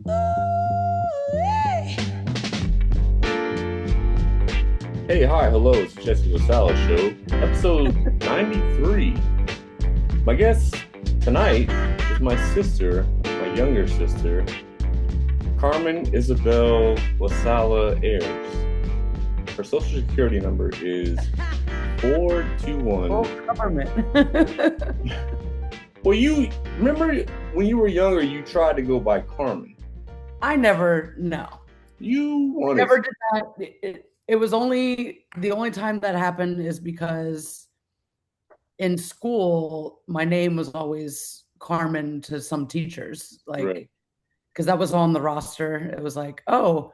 Hey, hi, hello, it's Jesse LaSala Show, episode 93. My guest tonight is my sister, my younger sister, Carmen Isabel LaSala Ayers. Her social security number is 421. Oh, government. Well, you remember when you were younger, you tried to go by Carmen. No. You wanted Never did that. It was only the only time that happened is because in school, my name was always Carmen to some teachers, right. because that was on the roster. It was like, oh,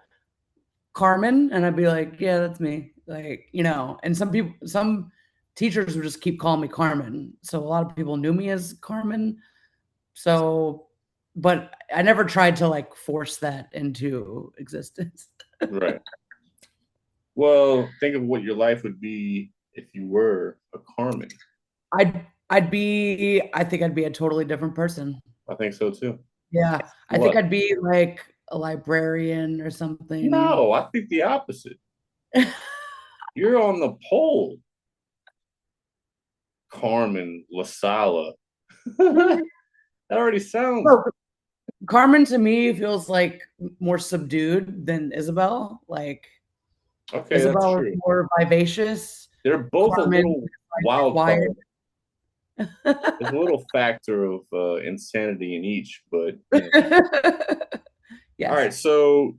Carmen. And I'd be like, yeah, that's me. And some teachers would just keep calling me Carmen. So a lot of people knew me as Carmen. So, but I never tried to like force that into existence. Right. Well, think of what your life would be if you were a Carmen. I think I'd be a totally different person. I think so too. Yeah. I think What? I'd be like a librarian or something. No, I think the opposite. You're on the pole, Carmen LaSala. That already sounds Well, Carmen to me feels like more subdued than Isabel. Like okay. That's Isabel is true. more vivacious. They're both a Carmen little is like wild quiet. card. There's a little factor of insanity in each, but all right. Yes. So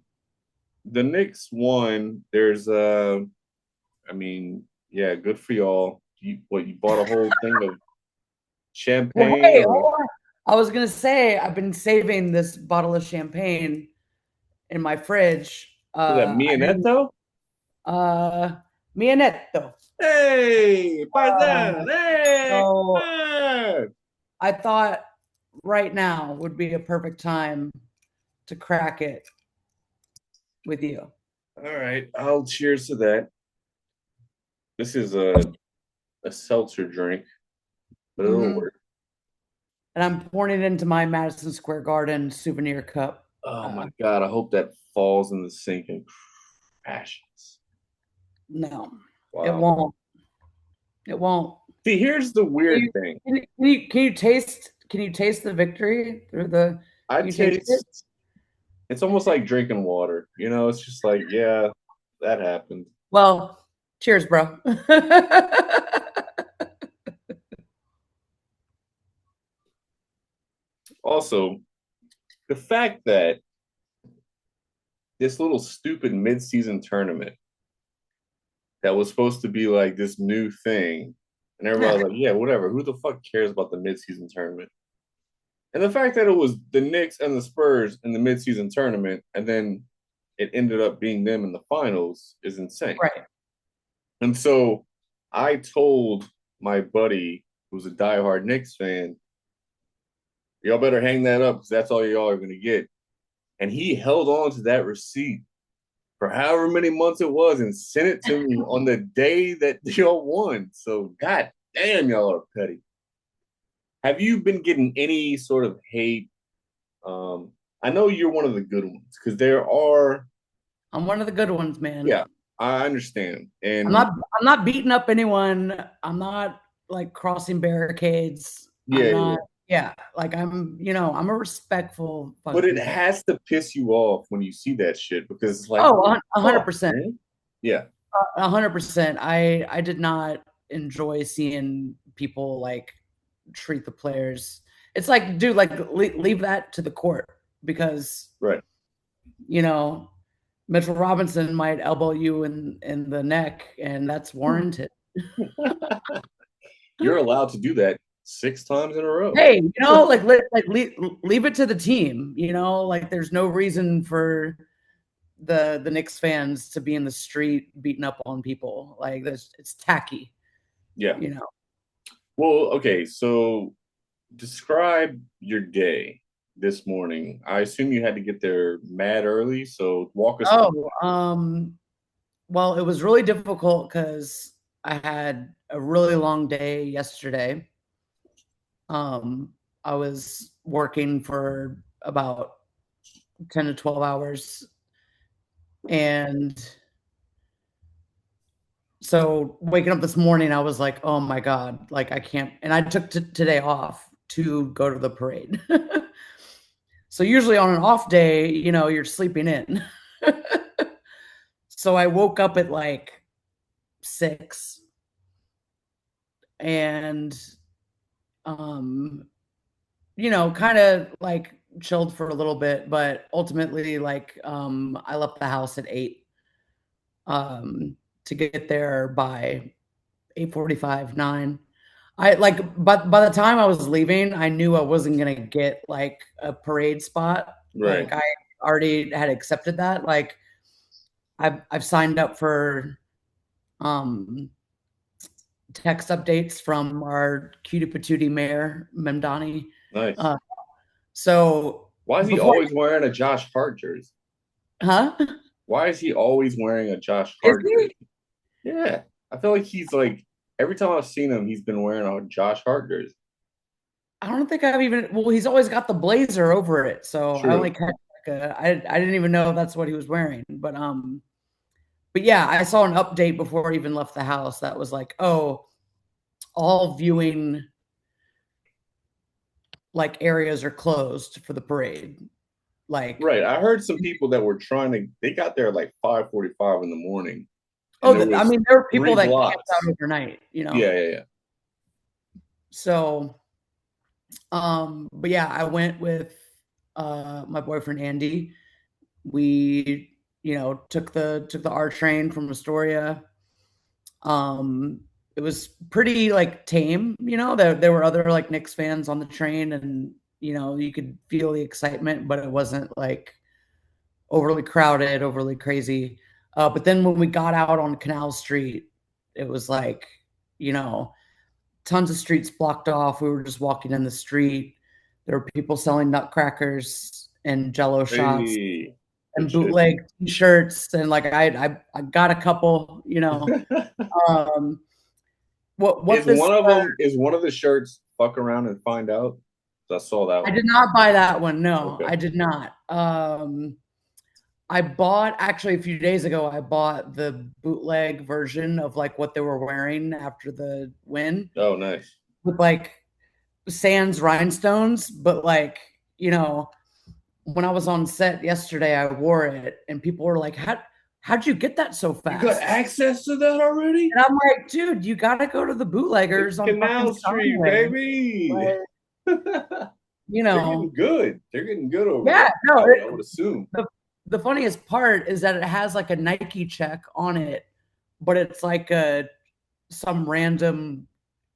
the Knicks won. There's I mean, yeah, good for y'all. You bought a whole thing of Well, champagne hey, or hold on. I was gonna say I've been saving this bottle of champagne in my fridge. was that I didn't Mianetto? Mianetto. Hey, Uh, paisan! Hey, so man! I thought right now would be a perfect time to crack it with you. All right, I'll cheers to that. This is a seltzer drink, but it'll Hmm. work. And I'm pouring it into my Madison Square Garden souvenir cup. Oh Uh, my god, I hope that falls in the sink and crashes. no, it Wow. won't. It won't. See, here's the Can weird you, thing. can you taste? Can you taste the victory through the? I Can you taste it? taste it's almost like drinking water. You know, it's just like, yeah, that happened. Well, cheers, bro. Also, the fact that this little stupid mid-season tournament that was supposed to be like this new thing. And everybody was like, yeah, whatever. Who the fuck cares about the midseason tournament? And the fact that it was the Knicks and the Spurs in the midseason tournament, and then it ended up being them in the finals is insane. Right. And so I told my buddy, who's a diehard Knicks fan, y'all better hang that up because that's all y'all are going to get. And he held on to that receipt for however many months it was and sent it to me on the day that y'all won. So, god damn, y'all are petty. Have you been getting any sort of hate? I know you're one of the good ones because there are. I'm one of the good ones, man. Yeah, I understand, I'm and not I'm not beating up anyone. I'm not like crossing barricades. I'm yeah, yeah. not yeah, like I'm a respectful But it fucking kid. has to piss you off when you see that shit because it's like, Oh, what the fuck, 100%. man? Yeah, 100%. I did not enjoy seeing people like treat the players. It's like, dude, like leave that to the court because right. you know Mitchell Robinson might elbow you in the neck, and that's warranted. You're allowed to do that 6 times in a row. Hey, leave it to the team. Like there's no reason for the Knicks fans to be in the street beating up on people. Like it's tacky. Yeah. You know. Well, okay. So describe your day this morning. I assume you had to get there mad early, so walk us through. Oh, well, it was really difficult because I had a really long day yesterday. I was working for about 10 to 12 hours. And so waking up this morning, I was like, oh my God, like I can't. And I took today off to go to the parade. So usually on an off day, you're sleeping in. So I woke up at like 6 and, um, kind of like chilled for a little bit, but ultimately, like, I left the house at 8, um, to get there by 8:45, 9. But by the time I was leaving, I knew I wasn't gonna get like a parade spot. Right. Like I already had accepted that. Like I've signed up for um text updates from our cutie patootie mayor, Memdani. Nice. Uh, so Why is he before, always wearing a Josh Hart jersey? huh? Why is he always wearing a Josh Is Hart he? jersey? Yeah. I feel like he's like every time I've seen him, he's been wearing a Josh Hart jersey. I don't think I've even. Well, he's always got the blazer over it, so I only True. catch like I didn't even know that's what he was wearing. But yeah, I saw an update before I even left the house that was like, oh, all viewing like areas are closed for the parade. Like, Right. I heard some people that were trying to they got there at like 5:45 in the morning and there oh, I was mean, there were people three that camped out blocks. overnight. Yeah, yeah, yeah. So, but yeah, I went with my boyfriend Andy. We, took the R train from Astoria. Um, it was pretty like tame, there were other like Knicks fans on the train, and you could feel the excitement, but it wasn't like overly crowded, overly crazy. But then when we got out on Canal Street, it was like, you know, tons of streets blocked off. We were just walking in the street. There were people selling nutcrackers and jello shots Hey, good and shit. bootleg t-shirts, and like I got a couple. Um what this Is one of the shirts fuck around and find out? I saw that I one. did not buy that one. No, Okay. I did not. I bought actually a few days ago, I bought the bootleg version of like what they were wearing after the win Oh, nice. with like sans rhinestones, but like, you know, when I was on set yesterday, I wore it and people were like, how'd you get that so You got fast? access to that already? And I'm like, dude, you gotta go to the It's bootleggers on fucking Canal Street, Steinway. baby. Like, you They're getting know, good. They're getting good over yeah, there. no, I would assume. the funniest part is that it has like a Nike check on it, but it's like some random,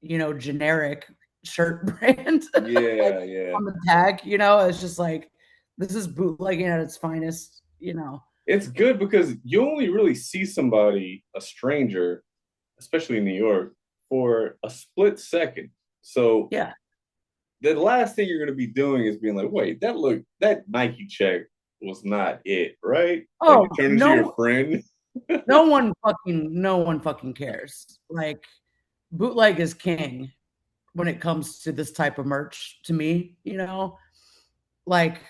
generic shirt brand like Yeah, yeah. on the tag, it's just like this is bootlegging at its finest. It's good because you only really see somebody, a stranger, especially in New York, for a split second. So Yeah. the last thing you're going to be doing is being like, wait, that Nike check was not it, right? Like Oh, you turn into your friend. no one fucking cares. Like bootleg is king when it comes to this type of merch to me. Like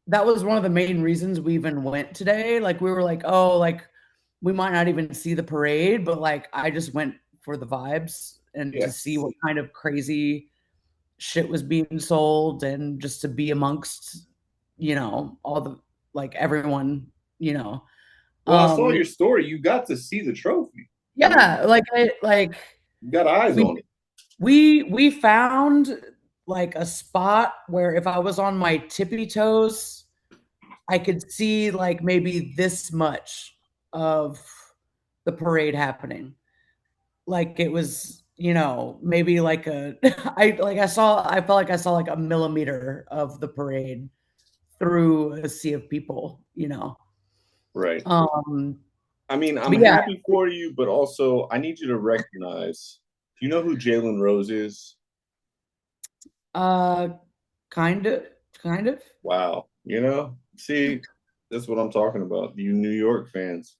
that was one of the main reasons we even went today. Like we were like, oh, like we might not even see the parade, but like I just went for the vibes and to see Yes. what kind of crazy shit was being sold and just to be amongst, all the like everyone, you know. Well, I saw Um your story. You got to see the trophy. I mean, yeah, like you got eyes we on it. we found like a spot where if I was on my tippy toes, I could see like maybe this much of the parade happening. Like it was, maybe like I felt like I saw like a millimeter of the parade through a sea of people. Right. Um, I mean, I'm but yeah, happy for you, but also I need you to recognize. Do you know who Jalen Rose is? uh, kind of, kind of. Wow. See, that's what I'm talking about. You New York fans.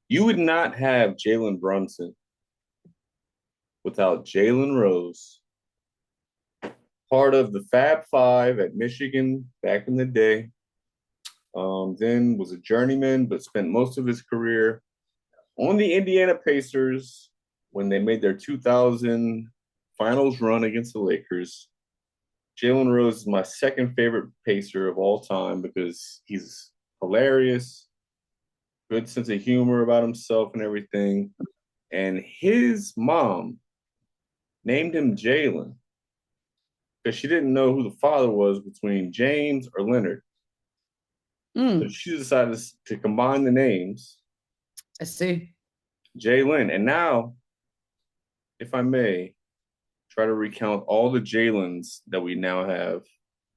You would not have Jalen Brunson without Jalen Rose, part of the Fab Five at Michigan back in the day. Then was a journeyman, but spent most of his career on the Indiana Pacers when they made their 2000 finals run against the Lakers. Jalen Rose is my second favorite Pacer of all time because he's hilarious, good sense of humor about himself and everything. And his mom named him Jalen because she didn't know who the father was between James or Leonard. So Mm, she decided to combine the names, I see. Jalen. And now, if I may, try to recount all the Jalen's that we now have.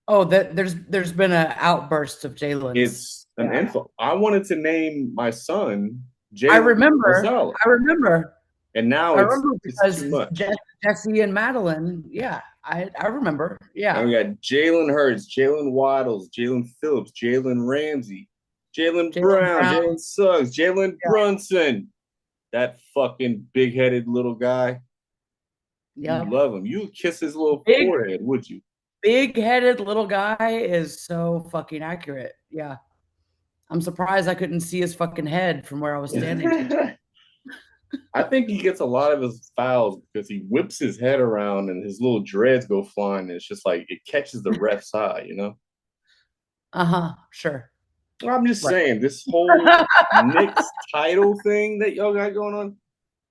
Oh, that there's been an outburst of Jalen's. It's an Yeah, insult. I wanted to name my son I Jalen remember. LaSala, I remember. and now I remember it's too because much. Jesse and Madeline. Yeah, I remember. And Yeah, we got Jalen Hurts, Jalen Waddles, Jalen Phillips, Jalen Ramsey, Jalen Jalen Brown, Brown. Jalen Suggs, Jalen Yeah. Brunson. That fucking big headed little guy. You Yep. love him. You would kiss his little Big forehead, would you? big headed little guy is so fucking accurate. Yeah. I'm surprised I couldn't see his fucking head from where I was standing. I think he gets a lot of his fouls because he whips his head around and his little dreads go flying. And it's just like it catches the ref's eye, you know? Uh-huh. Sure. Well, I'm just Right. saying, this whole Knicks title thing that y'all got going on,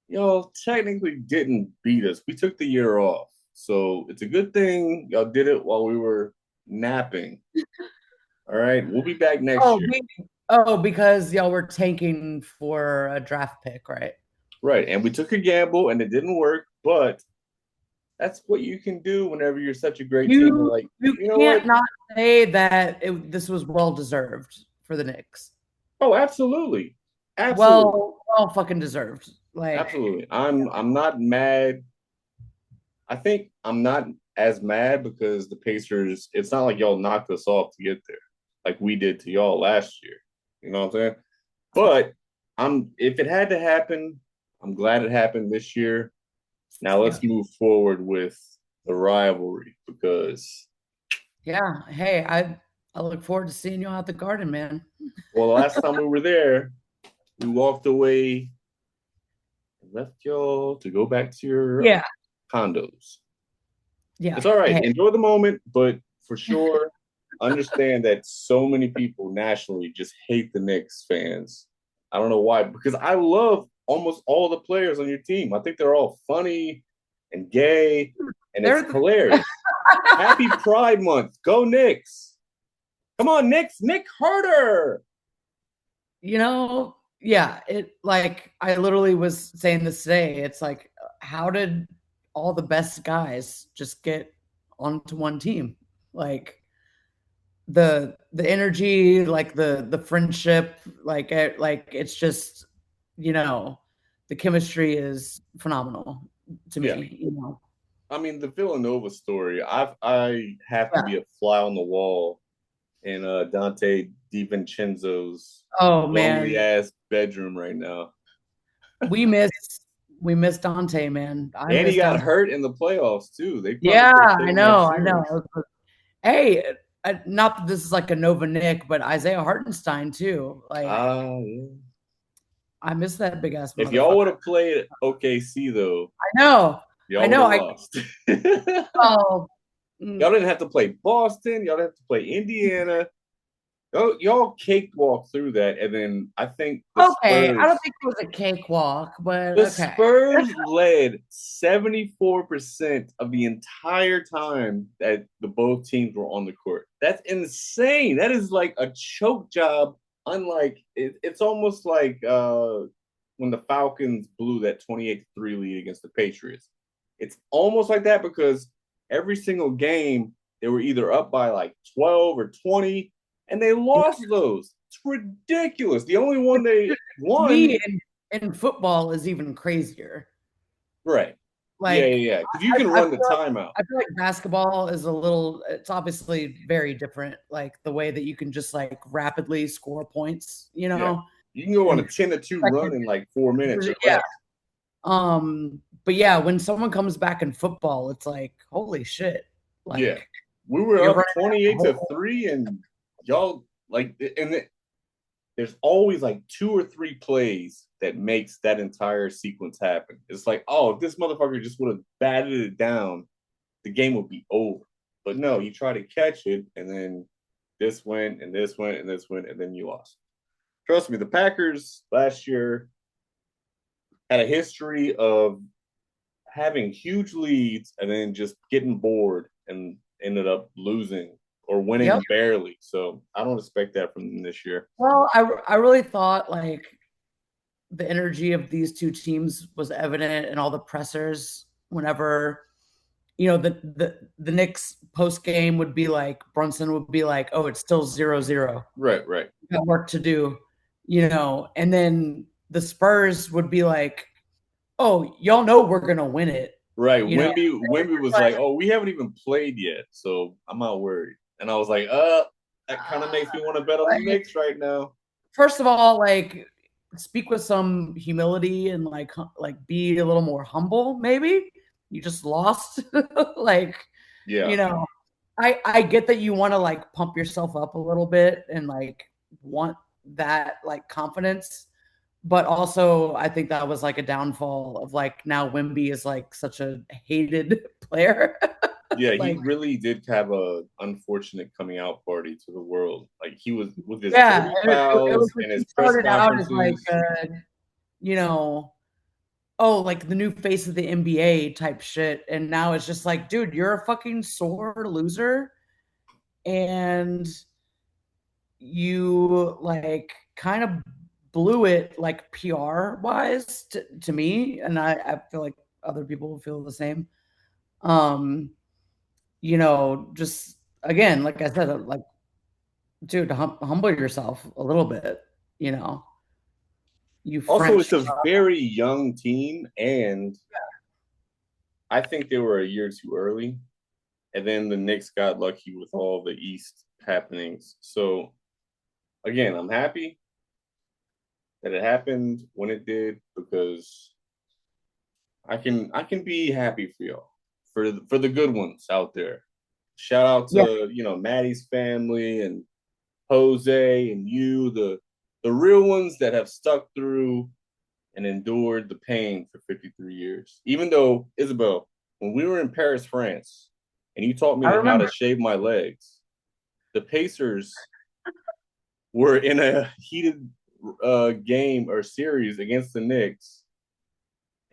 y'all technically didn't beat us. We took the year off. So it's a good thing y'all did it while we were napping. All right. We'll be back next Oh, year. because y'all were tanking for a draft pick, right? Right. And we took a gamble and it didn't work, but that's what you can do whenever you're such a great team. You're You like, you you know can't what? not say that this was well deserved for the Knicks. Oh, absolutely. Absolutely. Well fucking deserved. Like, Absolutely. I'm not mad. I think I'm not as mad because the Pacers, it's not like y'all knocked us off to get there like we did to y'all last year. You know what I'm saying? But I'm if it had to happen, I'm glad it happened this year. Now yeah. let's move forward with the rivalry because Yeah. Hey, I look forward to seeing you out the garden, man. well, the last time we were there, we walked away and left y'all to go back to your Yeah. condos. Yeah. It's all right. Hey. Enjoy the moment, but for sure, understand that so many people nationally just hate the Knicks fans. I don't know why, because I love almost all the players on your team. I think they're all funny and gay, and it's They're the, hilarious. Happy Pride Month. Go Knicks. Come on, Knicks. Nick Harder. yeah, it like I literally was saying this today. It's like, how did all the best guys just get onto one team? Like the energy, like the friendship, like it's just, you know, the chemistry is phenomenal to Yeah. me. I mean, the Villanova story, I have to Yeah. be a fly on the wall in Dante DiVincenzo's Oh lonely man, ass bedroom right now. we miss we miss Dante, man. I And he miss got Dante. hurt in the playoffs too. They probably Yeah, could have I taken that know, I know. series. Hey, not that this is like a Nova Nick, but Isaiah Hartenstein too. Like, Ah, yeah. I miss that big ass If y'all would motherfucker. have played OKC though, I know, I y'all would know. have lost. Y'all Oh, mm, didn't have to play Boston. Y'all didn't have to play Indiana. Y'all cakewalk through that, and then I think okay. I don't think it was a cakewalk, but The okay. Spurs led 74% of the entire time that the both teams were on the court. That's insane. That is like a choke job. Unlike it's almost like when the Falcons blew that 28-3 lead against the Patriots. It's almost like that because every single game they were either up by like 12 or 20 and they Yeah, lost those. It's ridiculous. The only one they to me, won. in football is even crazier. Right. Yeah, Like, yeah, yeah. Because you I, can I run the feel like timeout. I feel like basketball is a little. It's obviously very different. Like the way that you can just like rapidly score points, Yeah. You can go on in a 10-2 run seconds. in like 4 minutes or Yeah. less. But yeah, when someone comes back in football, it's like, holy shit. Yeah. Like We were you're up running out 28 the to whole 3 and y'all like, there's always like two or three plays that makes that entire sequence happen. It's like, oh, if this motherfucker just would have batted it down, the game would be over. But no, you try to catch it, and then this went, and this went, and this went, and then you lost. Trust me, the Packers last year had a history of having huge leads and then just getting bored and ended up losing or Yep. winning barely. So I don't expect that from them this year. Well, I really thought like the energy of these two teams was evident in all the pressers whenever the Knicks post game would be like Brunson would be like, "Oh, it's still 0-0. Right, right. Got work to do," and then the Spurs would be like, "Oh, y'all know we're gonna win it," Right. you know. Wimby was like, Like, "Oh, we haven't even played yet, so I'm not worried." And I was like, that kind of makes me want to bet on the like, Knicks right now." first of all, like speak with some humility and like be a little more humble, maybe. You just lost. Like, you Yeah. know, I get that you want to like pump yourself up a little bit and like want that like confidence, but also I think that was like a downfall of like now Wimby is like such a hated player. Yeah, he Like, really did have a unfortunate coming out party to the world. Like he was with his yeah, dirty it was fouls like and he his press started out as like conferences. you know, oh, like the new face of the NBA type shit. And now it's just like, dude, you're a fucking sore loser. And you like kind of blew it like PR wise to me. And I feel like other people will feel the same. Um, just again, like I said, like, dude, humble yourself a little bit, you know, you Also, it's French. a very young team, and I think they were a year too early. And then the Knicks got lucky with all the East happenings. So again, I'm happy that it happened when it did because I can be happy for y'all for the good ones out there. Shout out Yeah, to Maddie's family and Jose and you, the real ones that have stuck through and endured the pain for 53 years. Even though Isabel, when we were in Paris, France, and you taught I me how to remember. shave my legs, the Pacers were in a heated game or series against the Knicks,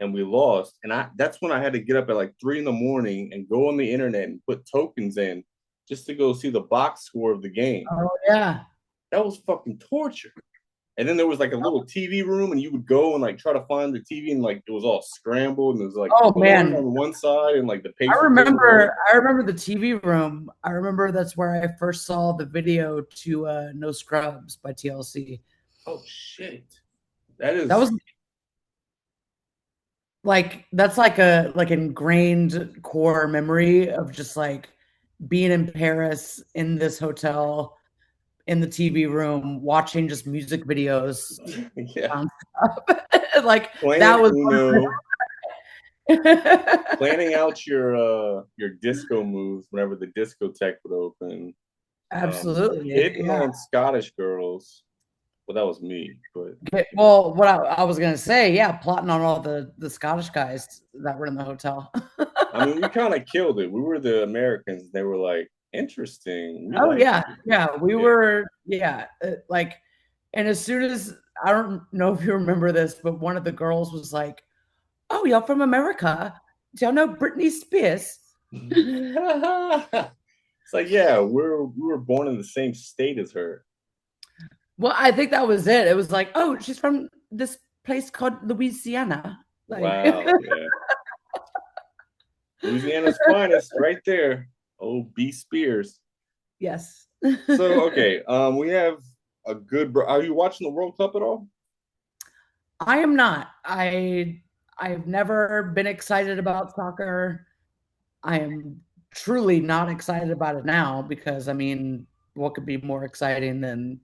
and we lost. And that's when I had to get up at like 3 in the morning and go on the internet and put tokens in just to go see the box score of the game. Oh yeah. That was fucking torture. And then there was like a little TV room, and you would go and like try to find the TV, and like it was all scrambled, and there was like Oh corn man. on one side, and like the I Pacers were on the other. remember the TV room. I remember that's where I first saw the video to No Scrubs by TLC. Oh shit, that That is was like that's like a like ingrained core memory of just like being in Paris in this hotel in the TV room watching just music videos yeah. nonstop. Like that Playing was Uno, one of planning the out your disco moves whenever the discotheque would open, Absolutely. hitting Yeah. on Scottish girls. Well, that was me, but Okay, well, what I was gonna say, yeah, plotting on all the Scottish guys that were in the hotel. I mean, we kind of killed it. We were the Americans. They were like, interesting. We Oh like yeah, you. yeah, we Yeah. were, yeah, like, and as soon as I don't know if you remember this, but one of the girls was like, "Oh, y'all from America? Do y'all know Britney Spears?" It's like, yeah, we were born in the same state as her. Well, I think that was it. It was like, "Oh, she's from this place called Louisiana." Like, Wow, yeah. Louisiana's finest right there. Oh, B Spears. yes. So okay, we have a good. Are you watching the World Cup at all? I am not. I've never been excited about soccer. I am truly not excited about it now because I mean, what could be more exciting than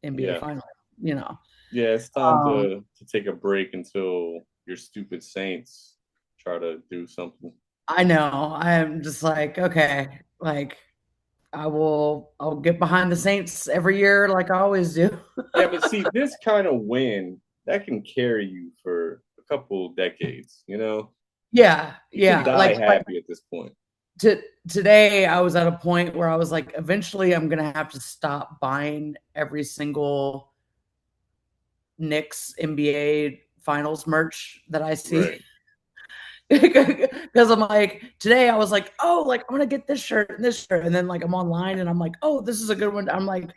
NBA Yeah, final, you know? yeah. It's time Um, to take a break until your stupid Saints try to do something. I know. I'm just like, okay, like I'll get behind the Saints every year like I always do. Yeah, but see, this kind of win that can carry you for a couple decades. Yeah, You can yeah. die happy at this point. To today I was at a point where I was like, eventually I'm gonna have to stop buying every single Knicks NBA finals merch that I see. Right. Because I'm like, today I was like, oh, like I'm gonna get this shirt and this shirt, and then like I'm online and I'm like, oh, this is a good one. I'm like,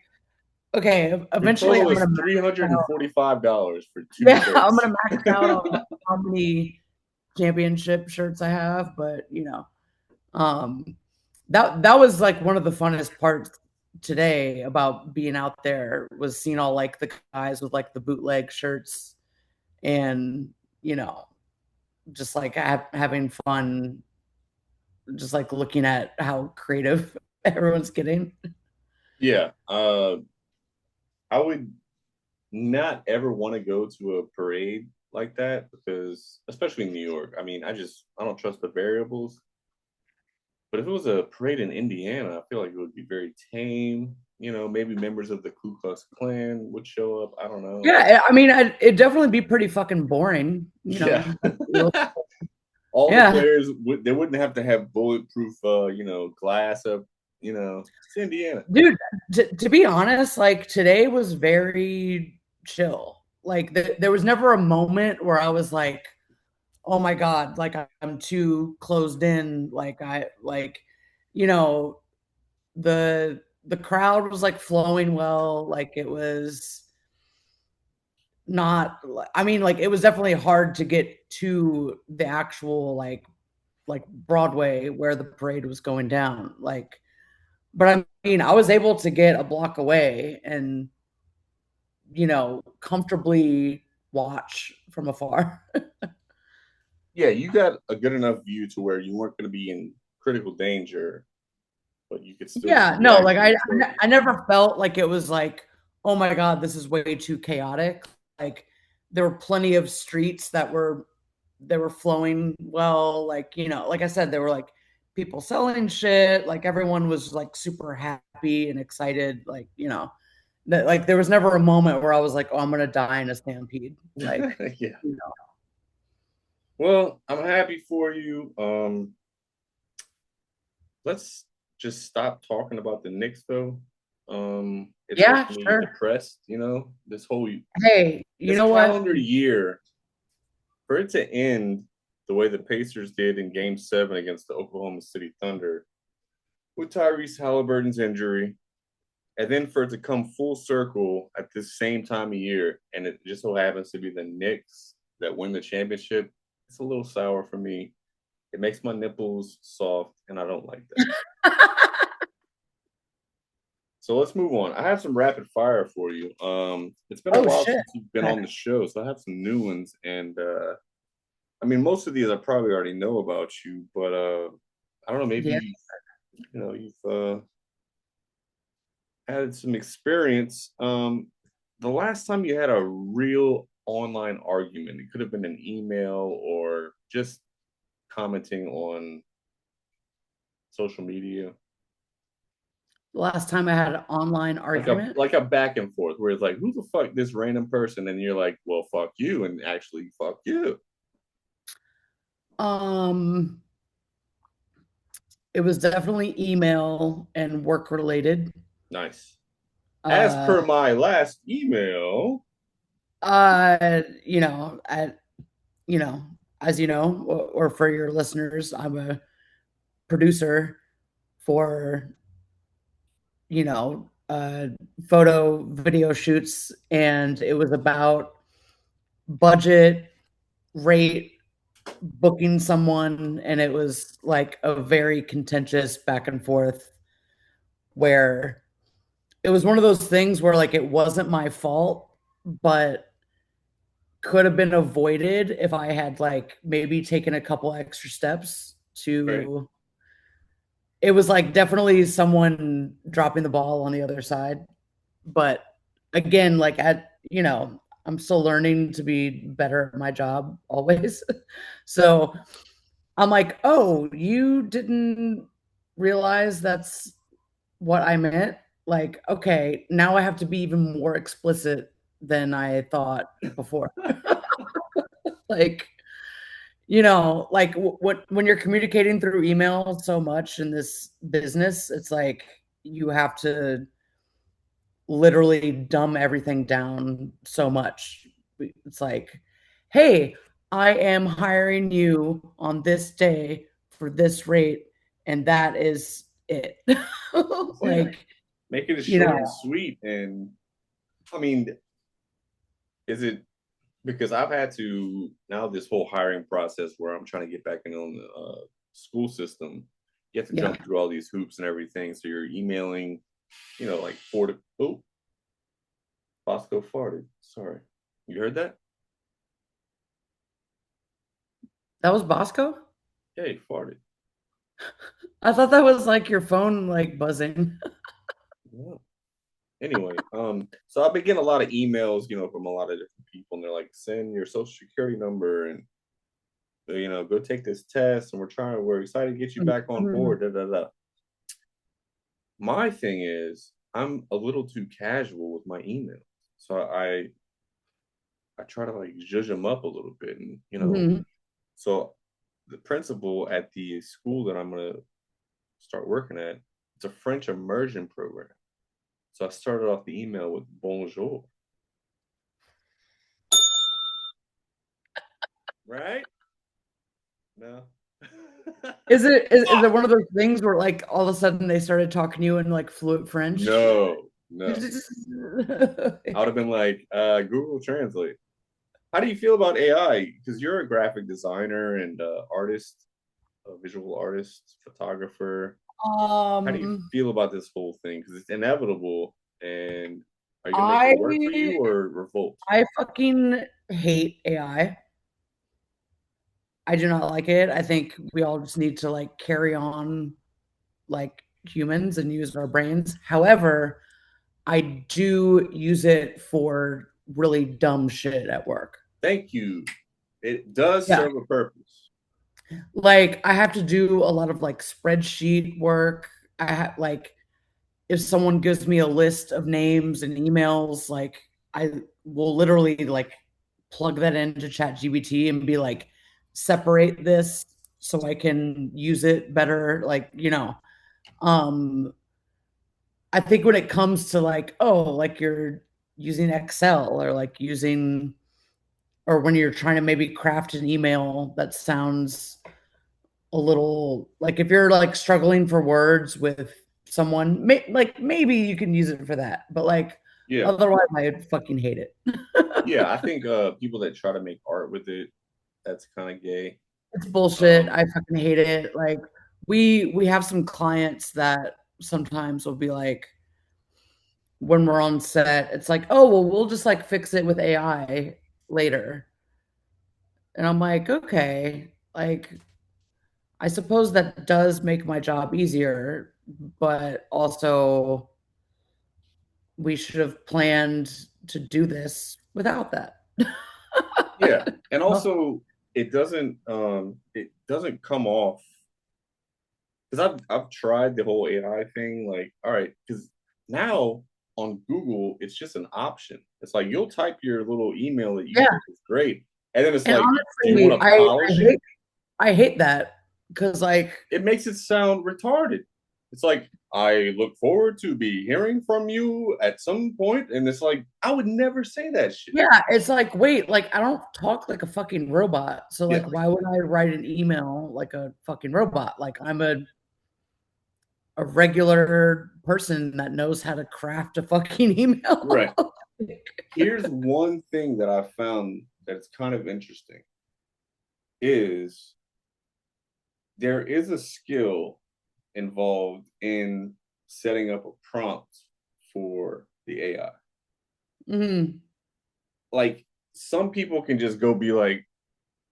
okay, Your eventually total I'm is gonna max out. $345 for two Yeah, I'm shirts. gonna max out on how many championship shirts I have, but um, that was like one of the funnest parts today about being out there was seeing all like the guys with like the bootleg shirts and you know just like having fun, just like looking at how creative everyone's getting. Yeah. I would not ever want to go to a parade like that because, especially in New York, I mean, I don't trust the variables. But if it was a parade in Indiana, I feel like it would be very tame. Maybe members of the Ku Klux Klan would show up. I don't know. Yeah, I mean, it'd definitely be pretty fucking boring, Yeah. Real- All the yeah, players they wouldn't have to have bulletproof glass up, it's Indiana. dude. To be honest, like today was very chill. Like there was never a moment where I was like, oh my god, like I'm too closed in. Like I like, you know, the crowd was like flowing well. Like it was not. I mean, like it was definitely hard to get to the actual like Broadway where the parade was going down. Like, but I mean, I was able to get a block away and comfortably watch from afar. Yeah, you got a good enough view to where you weren't going to be in critical danger, but you could still see Yeah, the no, like action unfold. I never felt like it was like, oh my god, this is way too chaotic. Like there were plenty of streets that were they were flowing well. Like like I said, there were like people selling shit. Like everyone was like super happy and excited. Like that like there was never a moment where I was like, oh, I'm gonna die in a stampede. Like Yeah. you know, Well, I'm happy for you. Let's just stop talking about the Knicks, though. It's yeah, making me sure. depressed. Hey, you This know what? calendar year for it to end the way the Pacers did in Game 7 against the Oklahoma City Thunder with Tyrese Halliburton's injury, and then for it to come full circle at this same time of year, and it just so happens to be the Knicks that win the championship, it's a little sour for me. It makes my nipples soft, and I don't like that. So let's move on. I have some rapid fire for you. It's been a Oh while shit. since you've been Okay. on the show, so I have some new ones. And I mean, most of these I probably already know about you, but I don't know. Yeah. Maybe you've added some experience. The last time you had a real online argument, it could have been an email or just commenting on social media, The last time I had an online like a argument. like a back and forth where it's like, who the fuck this random person, and you're like, well, fuck you, and actually, fuck you. Um, it was definitely email and work related. Nice. As Uh, per my last email, you know, you know, as you know, or for your listeners, I'm a producer for, you know, uh, photo video shoots, and it was about budget, rate, booking someone, and it was like a very contentious back and forth where it was one of those things where like it wasn't my fault, but could have been avoided if I had like maybe taken a couple extra steps right? to it was like definitely someone dropping the ball on the other side. But again, like I'm still learning to be better at my job always. So I'm like, oh, you didn't realize that's what I meant. Like, okay, now I have to be even more explicit than I thought before. Like, like what when you're communicating through email so much in this business, it's like you have to literally dumb everything down so much. It's like, hey, I am hiring you on this day for this rate, and that is it. Yeah, Like, make it you short and know, sweet. And I mean, is it because I've had to now this whole hiring process where I'm trying to get back in on the school system. You have to yeah. jump through all these hoops and everything. So you're emailing, like four to oh, Bosco farted. Sorry, you heard that? That was Bosco? Yeah, he farted. I thought that was like your phone like buzzing. Yeah. Anyway, so I've been getting a lot of emails, from a lot of different people, and they're like, send your social security number and go take this test, and we're excited to get you back on Mhm. board. Da da da. My thing is, I'm a little too casual with my emails, so I try to like zhuzh them up a little bit, and Mhm. so the principal at the school that I'm gonna start working at, it's a French immersion program. So I started off the email with bonjour, right? No. Is it one of those things where like all of a sudden they started talking to you in like fluent French? No, no. I would have been like, Google Translate. How do you feel about AI? Because you're a graphic designer and artist, a visual artist, photographer. How do you Um, feel about this whole thing? Because it's inevitable. And are you gonna make it I work for you or revolt? I fucking hate AI. I do not like it. I think we all just need to like carry on like humans and use our brains. However, I do use it for really dumb shit at work. Thank you. It does Yeah. serve a purpose. Like I have to do a lot of like spreadsheet work. I have like if someone gives me a list of names and emails, like I will literally like plug that into ChatGPT and be like, separate this so I can use it better. Um, I think when it comes to like, oh, like you're using Excel or like using, or when you're trying to maybe craft an email that sounds a little like if you're like struggling for words with someone, like maybe you can use it for that, but like Yeah. otherwise, I fucking hate it. Yeah. I think people that try to make art with it, that's kind of gay. It's bullshit. Um, I fucking hate it. Like we have some clients that sometimes will be like when we're on set, it's like, oh well, we'll just like fix it with AI later. And I'm like, okay, like I suppose that does make my job easier, but also we should have planned to do this without that. yeah. And Well, also it doesn't come off because I've tried the whole AI thing. Like, all right, because now on Google, it's just an option. It's like you'll type your little email that you yeah, think is great, and then it's and like, do you honestly, want to polish it? I hate that because like It makes it sound retarded. It's like I look forward to be hearing from you at some point, and it's like I would never say that shit. yeah, it's like wait, like I don't talk like a fucking robot, so Yeah, like why would I write an email like a fucking robot? Like I'm a regular person that knows how to craft a fucking right. email. Here's one thing that I found that's kind of interesting is there is a skill involved in setting up a prompt for the AI. Mhm. Like some people can just go be like,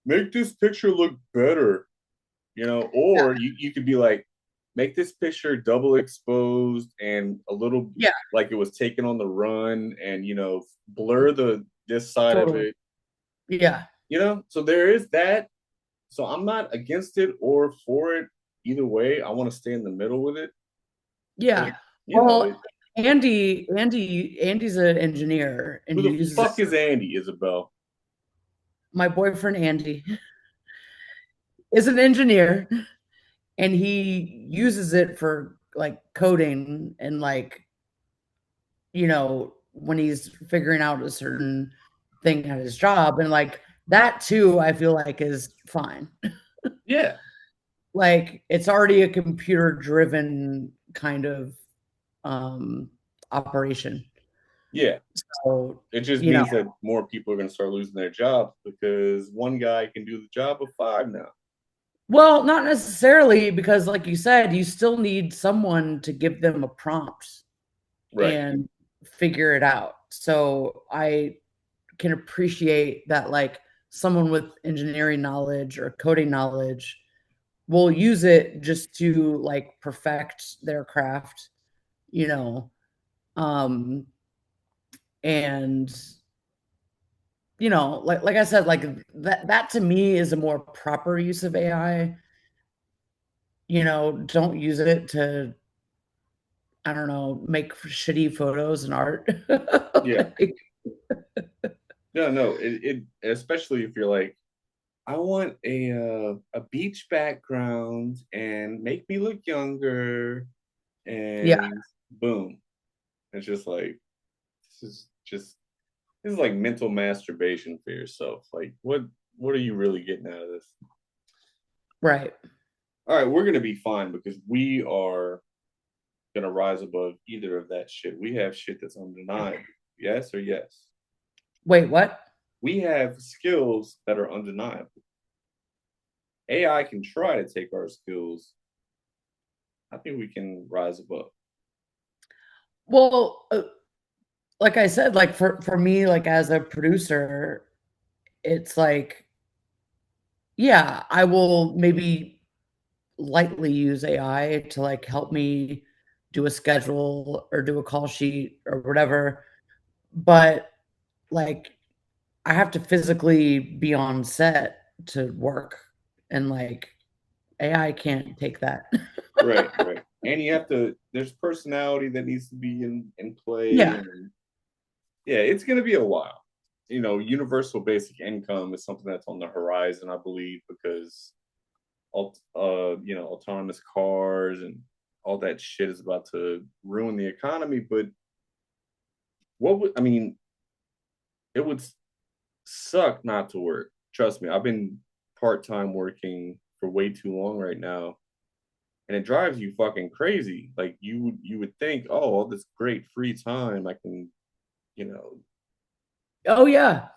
make this picture look better, Yeah, or you could be like, make this picture double exposed and a little yeah, like it was taken on the run and blur the this side of totally. it, Yeah, so there is that. So I'm not against it or for it either way. I want to stay in the middle with it. But yeah. You know Well, it. Andy's an engineer and Who the uses it. fuck is Andy, Isabel? My boyfriend Andy is an engineer and he uses it for like coding and like, when he's figuring out a certain thing at his job. And like that too, I feel like is fine. Yeah, Like it's already a computer driven kind of um operation. yeah. So, It just you know, means that more people are going to start losing their jobs because one guy can do the job of five now. well, not necessarily because like you said, you still need someone to give them a prompt Right. and figure it out. So I can appreciate that like someone with engineering knowledge or coding knowledge will use it just to like perfect their craft, you know. Um and like I said, like that to me is a more proper use of AI. Don't use it to, I don't know, make shitty photos and art. Yeah. Like, No, no. It especially if you're like, I want a beach background and make me look younger, yeah, and boom. It's just like this is like mental masturbation for yourself. Like what are you really getting out of this? right. All right, we're gonna be fine because we are gonna rise above either of that shit. We have shit that's undeniable. Yes or yes? Wait, what? We have skills that are undeniable. AI can try to take our skills. I think we can rise above. Well, like I said, like for me, like as a producer, it's like, yeah, I will maybe lightly use AI to like help me do a schedule or do a call sheet or whatever. But like I have to physically be on set to work and like AI can't take that. Right, right. And you have to. There's personality that needs to be in play, Yeah. and yeah, it's gonna be a while. Universal basic income is something that's on the horizon, I believe, because autonomous cars and all that shit is about to ruin the economy. But I mean, it would suck not to work. Trust me, I've been part time working for way too long right now, and it drives you fucking crazy. Like you would think, oh, all this great free time, I can, you know, Oh yeah.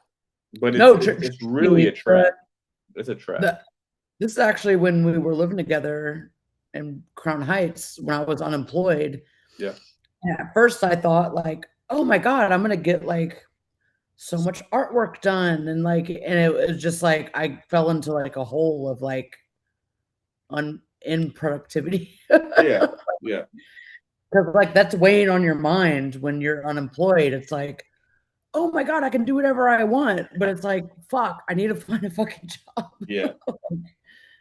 but it's No, it's, it's trust me, really a trap. It's a trap. this is actually when we were living together in Crown Heights when I was unemployed. Yeah, And at first I thought like, oh my God, I'm gonna get like so much artwork done and like and it was just like I fell into like a hole of like un in productivity. yeah, yeah, Because like that's weighing on your mind when you're unemployed. It's like, oh my God, I can do whatever I want. But it's like, fuck, I need to find a fucking job. yeah.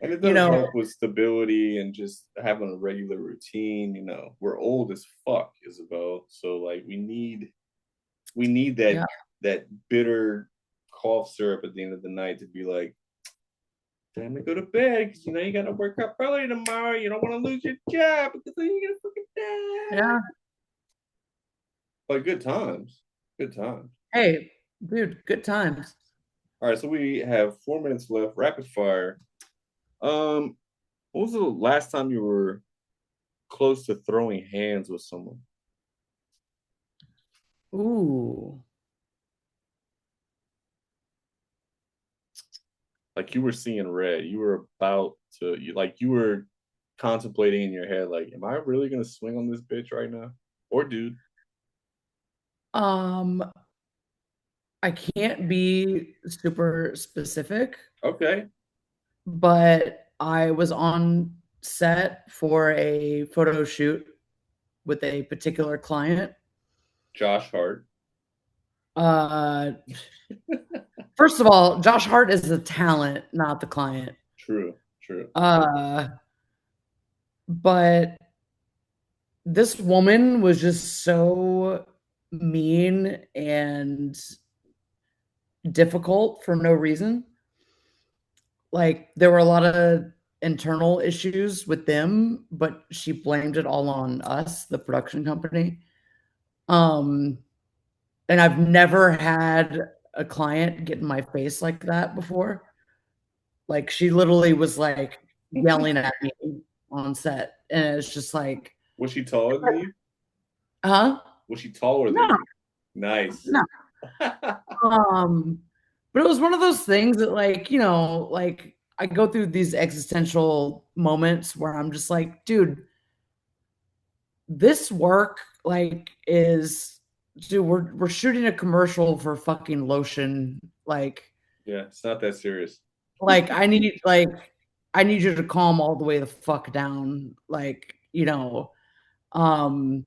And it You does know, help with stability and just having a regular routine. We're old as fuck, Isabel. So like we need that yeah. that bitter cough syrup at the end of the night to be like, time to go to bed because you got to work up early tomorrow. You don't want to lose your job because then you're gonna fucking die. Yeah. But good times, good times. Hey, dude, good times. All right, so we have 4 minutes left. Rapid fire. Um, what was the last time you were close to throwing hands with someone? Ooh. Like you were seeing red. You were about to you were contemplating in your head, like, am I really gonna swing on this bitch right now? Or dude. Um, I can't be super specific, Okay. but I was on set for a photo shoot with a particular client. Josh Hart. Uh, First of all, Josh Hart is the talent, not the client. True, true. Uh, but this woman was just so mean and difficult for no reason. Like, there were a lot of internal issues with them, but she blamed it all on us, the production company. Um, and I've never had a client get in my face like that before. Like, she literally was, like, yelling at me on set, and it's just like, Was she taller than you? "Huh? Was she taller than No, you? Nice. no." Um, but it was one of those things that, like, like, I go through these existential moments where I'm just like, "Dude, this work, like, is dude, we're shooting a commercial for fucking lotion, Yeah, it's not that serious. like, I need you to calm all the way the fuck down, like, um,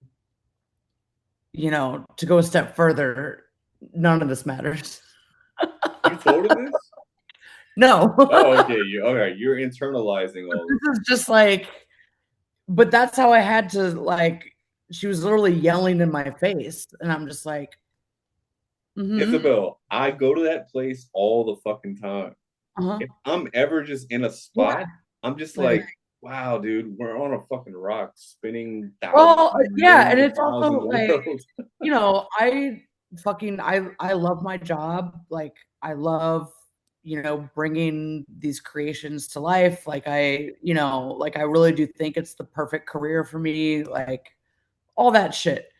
to go a step further, none of this matters." You told her this? No. Oh, okay. You all right. You're internalizing all this. This is just like, but that's how I had to, like, she was literally yelling in my face, and I'm just like, "Mhm, Isabel, I go to that place all the fucking time. uh-huh, If I'm ever just in a yeah," spot, I'm just like, like, wow, dude, we're on a fucking rock spinning thousands well, and yeah, and millions of it's miles in also the like, world. I love my job, like, I love, bringing these creations to life, like, like, I really do think it's the perfect career for me, like, all that shit,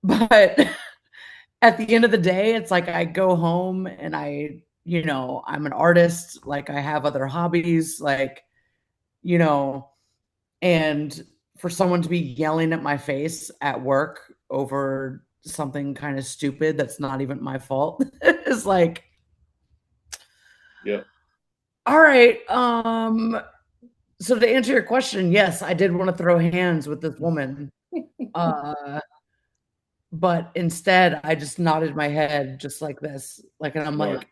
but at the end of the day, it's like I go home and I'm an artist, like, I have other hobbies, like, you know, and for someone to be yelling at my face at work over something kind of stupid that's not even my fault is like, Yeah. all right. So to answer your question, yes, I did want to throw hands with this woman. Uh, but instead I just nodded my head just like this. Like, and Smart.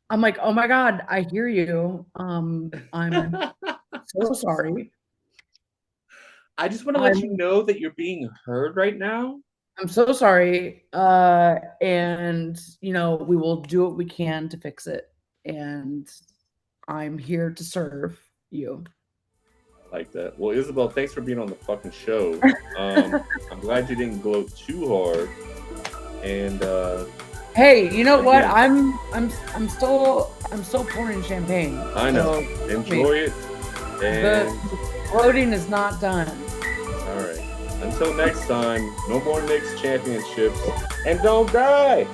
I'm like, "Oh my god, I hear you. I'm so sorry. I just want to let you I'm know that you're being heard right now. I'm so sorry. And we will do what we can to fix it. And I'm here to serve you." I like that. Well, Isabel, thanks for being on the fucking show. I'm glad you didn't gloat too hard. And Hey, you know what? again, I'm still pouring champagne. I know. So trust me, Enjoy it. the And gloating is not done. all right. Until next time, no more Knicks championships. And don't die.